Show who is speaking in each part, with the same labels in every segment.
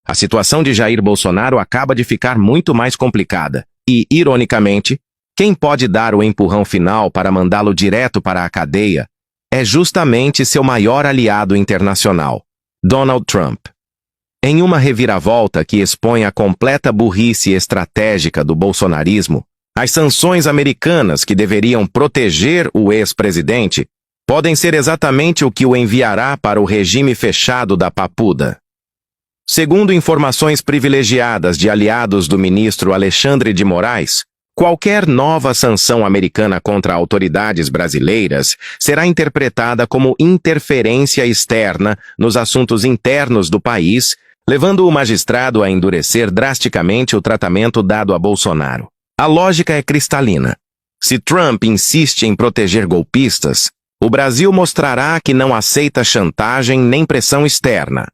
Speaker 1: A situação de Jair Bolsonaro acaba de ficar muito mais complicada e, ironicamente, quem pode dar o empurrão final para mandá-lo direto para a cadeia é justamente seu maior aliado internacional, Donald Trump. Em uma reviravolta que expõe a completa burrice estratégica do bolsonarismo, as sanções americanas que deveriam proteger o ex-presidente podem ser exatamente o que o enviará para o regime fechado da Papuda. Segundo informações privilegiadas de aliados do ministro Alexandre de Moraes, qualquer nova sanção americana contra autoridades brasileiras será interpretada como interferência externa nos assuntos internos do país, levando o magistrado a endurecer drasticamente o tratamento dado a Bolsonaro. A lógica é cristalina. Se Trump insiste em proteger golpistas, o Brasil mostrará que não aceita chantagem nem pressão externa.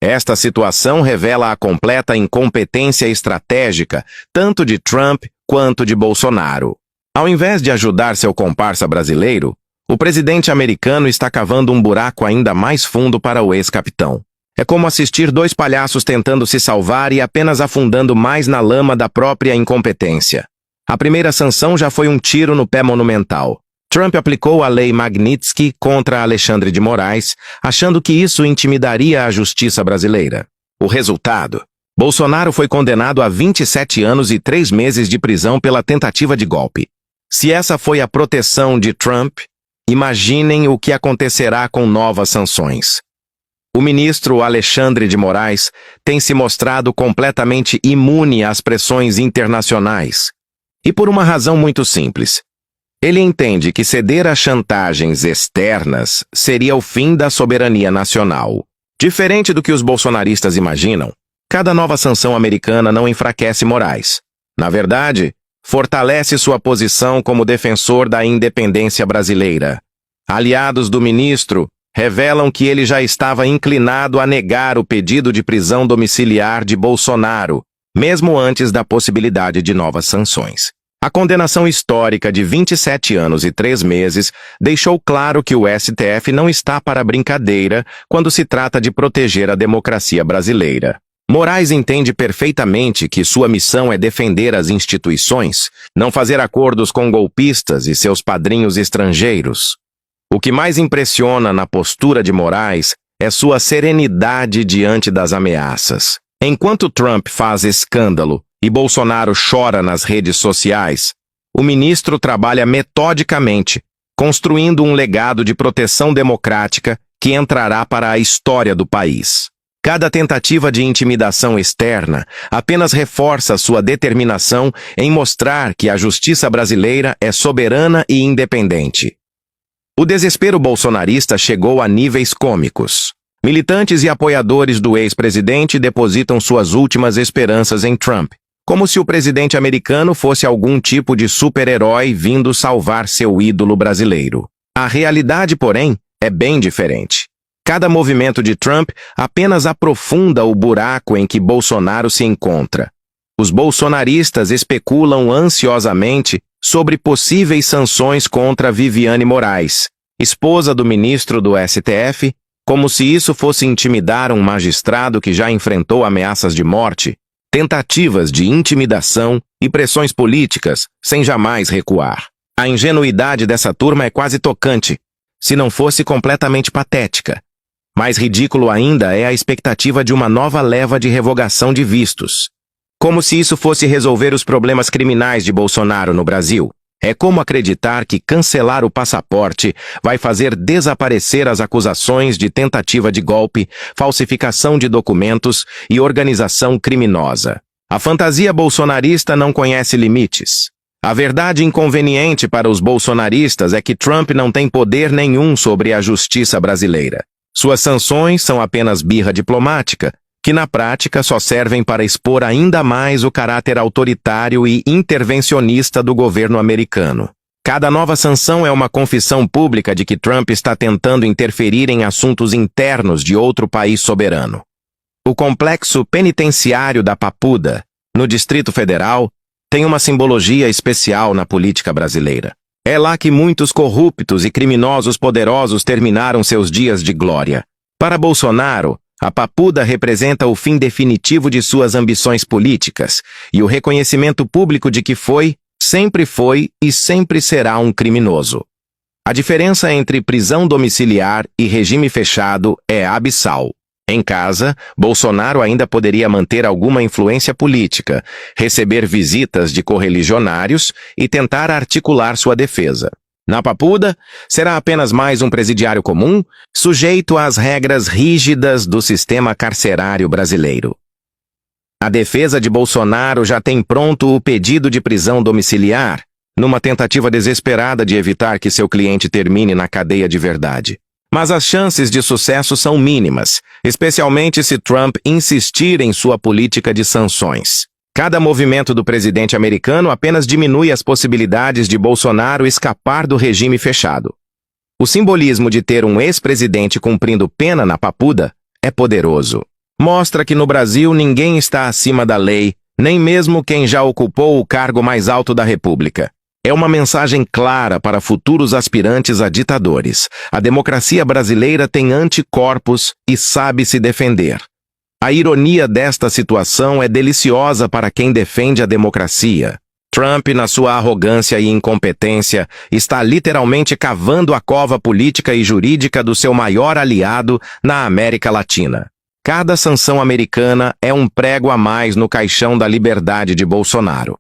Speaker 1: Esta situação revela a completa incompetência estratégica tanto de Trump quanto de Bolsonaro. Ao invés de ajudar seu comparsa brasileiro, o presidente americano está cavando um buraco ainda mais fundo para o ex-capitão. É como assistir dois palhaços tentando se salvar e apenas afundando mais na lama da própria incompetência. A primeira sanção já foi um tiro no pé monumental. Trump aplicou a lei Magnitsky contra Alexandre de Moraes, achando que isso intimidaria a justiça brasileira. O resultado? Bolsonaro foi condenado a 27 anos e 3 meses de prisão pela tentativa de golpe. Se essa foi a proteção de Trump, imaginem o que acontecerá com novas sanções. O ministro Alexandre de Moraes tem se mostrado completamente imune às pressões internacionais. E por uma razão muito simples. Ele entende que ceder a chantagens externas seria o fim da soberania nacional. Diferente do que os bolsonaristas imaginam, cada nova sanção americana não enfraquece Moraes. Na verdade, fortalece sua posição como defensor da independência brasileira. Aliados do ministro revelam que ele já estava inclinado a negar o pedido de prisão domiciliar de Bolsonaro, mesmo antes da possibilidade de novas sanções. A condenação histórica de 27 anos e 3 meses deixou claro que o STF não está para brincadeira quando se trata de proteger a democracia brasileira. Moraes entende perfeitamente que sua missão é defender as instituições, não fazer acordos com golpistas e seus padrinhos estrangeiros. O que mais impressiona na postura de Moraes é sua serenidade diante das ameaças. Enquanto Trump faz escândalo e Bolsonaro chora nas redes sociais, o ministro trabalha metodicamente, construindo um legado de proteção democrática que entrará para a história do país. Cada tentativa de intimidação externa apenas reforça sua determinação em mostrar que a justiça brasileira é soberana e independente. O desespero bolsonarista chegou a níveis cômicos. Militantes e apoiadores do ex-presidente depositam suas últimas esperanças em Trump, como se o presidente americano fosse algum tipo de super-herói vindo salvar seu ídolo brasileiro. A realidade, porém, é bem diferente. Cada movimento de Trump apenas aprofunda o buraco em que Bolsonaro se encontra. Os bolsonaristas especulam ansiosamente sobre possíveis sanções contra Viviane Moraes, esposa do ministro do STF, como se isso fosse intimidar um magistrado que já enfrentou ameaças de morte, tentativas de intimidação e pressões políticas sem jamais recuar. A ingenuidade dessa turma é quase tocante, se não fosse completamente patética. Mais ridículo ainda é a expectativa de uma nova leva de revogação de vistos. Como se isso fosse resolver os problemas criminais de Bolsonaro no Brasil. É como acreditar que cancelar o passaporte vai fazer desaparecer as acusações de tentativa de golpe, falsificação de documentos e organização criminosa. A fantasia bolsonarista não conhece limites. A verdade inconveniente para os bolsonaristas é que Trump não tem poder nenhum sobre a justiça brasileira. Suas sanções são apenas birra diplomática, que na prática só servem para expor ainda mais o caráter autoritário e intervencionista do governo americano. Cada nova sanção é uma confissão pública de que Trump está tentando interferir em assuntos internos de outro país soberano. O complexo penitenciário da Papuda, no Distrito Federal, tem uma simbologia especial na política brasileira. É lá que muitos corruptos e criminosos poderosos terminaram seus dias de glória. Para Bolsonaro, A Papuda representa o fim definitivo de suas ambições políticas e o reconhecimento público de que sempre foi e sempre será um criminoso. A diferença entre prisão domiciliar e regime fechado é abissal. Em casa, Bolsonaro ainda poderia manter alguma influência política, receber visitas de correligionários e tentar articular sua defesa. Na Papuda, será apenas mais um presidiário comum, sujeito às regras rígidas do sistema carcerário brasileiro. A defesa de Bolsonaro já tem pronto o pedido de prisão domiciliar, numa tentativa desesperada de evitar que seu cliente termine na cadeia de verdade. Mas as chances de sucesso são mínimas, especialmente se Trump insistir em sua política de sanções. Cada movimento do presidente americano apenas diminui as possibilidades de Bolsonaro escapar do regime fechado. O simbolismo de ter um ex-presidente cumprindo pena na Papuda é poderoso. Mostra que no Brasil ninguém está acima da lei, nem mesmo quem já ocupou o cargo mais alto da República. É uma mensagem clara para futuros aspirantes a ditadores. A democracia brasileira tem anticorpos e sabe se defender. A ironia desta situação é deliciosa para quem defende a democracia. Trump, na sua arrogância e incompetência, está literalmente cavando a cova política e jurídica do seu maior aliado na América Latina. Cada sanção americana é um prego a mais no caixão da liberdade de Bolsonaro.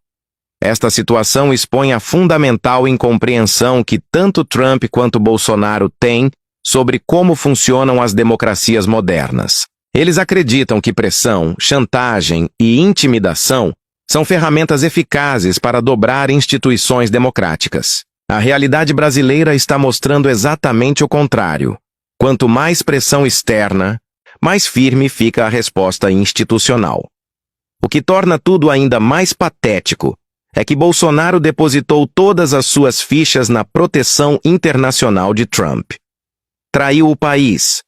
Speaker 1: Esta situação expõe a fundamental incompreensão que tanto Trump quanto Bolsonaro têm sobre como funcionam as democracias modernas. Eles acreditam que pressão, chantagem e intimidação são ferramentas eficazes para dobrar instituições democráticas. A realidade brasileira está mostrando exatamente o contrário. Quanto mais pressão externa, mais firme fica a resposta institucional. O que torna tudo ainda mais patético é que Bolsonaro depositou todas as suas fichas na proteção internacional de Trump. Traiu o país,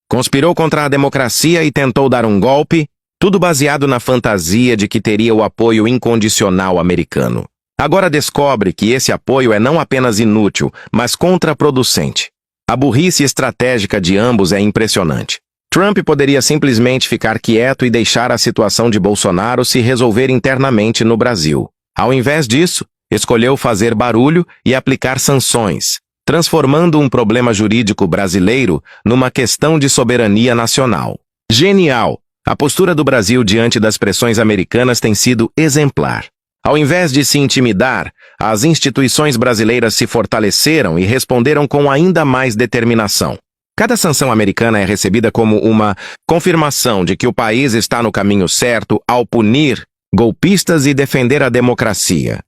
Speaker 1: conspirou contra a democracia e tentou dar um golpe, tudo baseado na fantasia de que teria o apoio incondicional americano. Agora descobre que esse apoio é não apenas inútil, mas contraproducente. A burrice estratégica de ambos é impressionante. Trump poderia simplesmente ficar quieto e deixar a situação de Bolsonaro se resolver internamente no Brasil. Ao invés disso, escolheu fazer barulho e aplicar sanções, transformando um problema jurídico brasileiro numa questão de soberania nacional. Genial! A postura do Brasil diante das pressões americanas tem sido exemplar. Ao invés de se intimidar, as instituições brasileiras se fortaleceram e responderam com ainda mais determinação. Cada sanção americana é recebida como uma confirmação de que o país está no caminho certo ao punir golpistas e defender a democracia.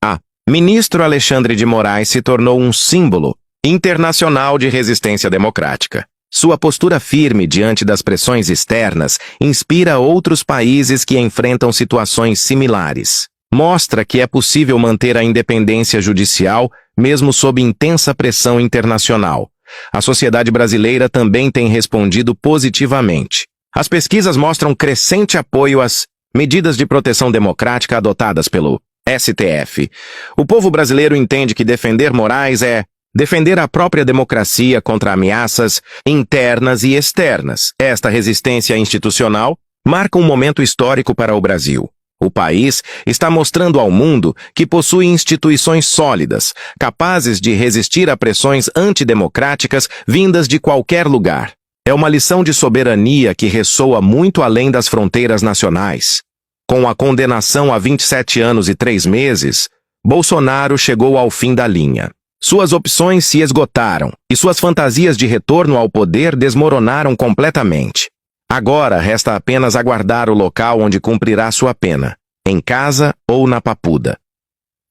Speaker 1: Ministro Alexandre de Moraes se tornou um símbolo internacional de resistência democrática. Sua postura firme diante das pressões externas inspira outros países que enfrentam situações similares. Mostra que é possível manter a independência judicial mesmo sob intensa pressão internacional. A sociedade brasileira também tem respondido positivamente. As pesquisas mostram crescente apoio às medidas de proteção democrática adotadas pelo STF. O povo brasileiro entende que defender Moraes é defender a própria democracia contra ameaças internas e externas. Esta resistência institucional marca um momento histórico para o Brasil. O país está mostrando ao mundo que possui instituições sólidas, capazes de resistir a pressões antidemocráticas vindas de qualquer lugar. É uma lição de soberania que ressoa muito além das fronteiras nacionais. Com a condenação a 27 anos e 3 meses, Bolsonaro chegou ao fim da linha. Suas opções se esgotaram e suas fantasias de retorno ao poder desmoronaram completamente. Agora resta apenas aguardar o local onde cumprirá sua pena, em casa ou na Papuda.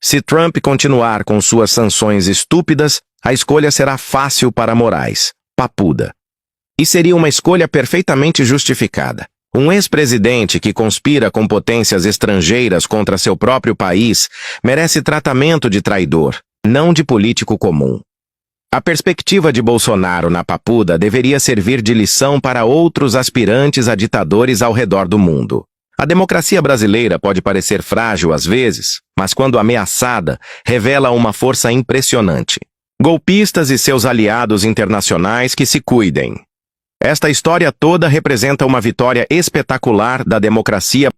Speaker 1: Se Trump continuar com suas sanções estúpidas, a escolha será fácil para Moraes, Papuda. E seria uma escolha perfeitamente justificada. Um ex-presidente que conspira com potências estrangeiras contra seu próprio país merece tratamento de traidor, não de político comum. A perspectiva de Bolsonaro na Papuda deveria servir de lição para outros aspirantes a ditadores ao redor do mundo. A democracia brasileira pode parecer frágil às vezes, mas quando ameaçada, revela uma força impressionante. Golpistas e seus aliados internacionais que se cuidem. Esta história toda representa uma vitória espetacular da democracia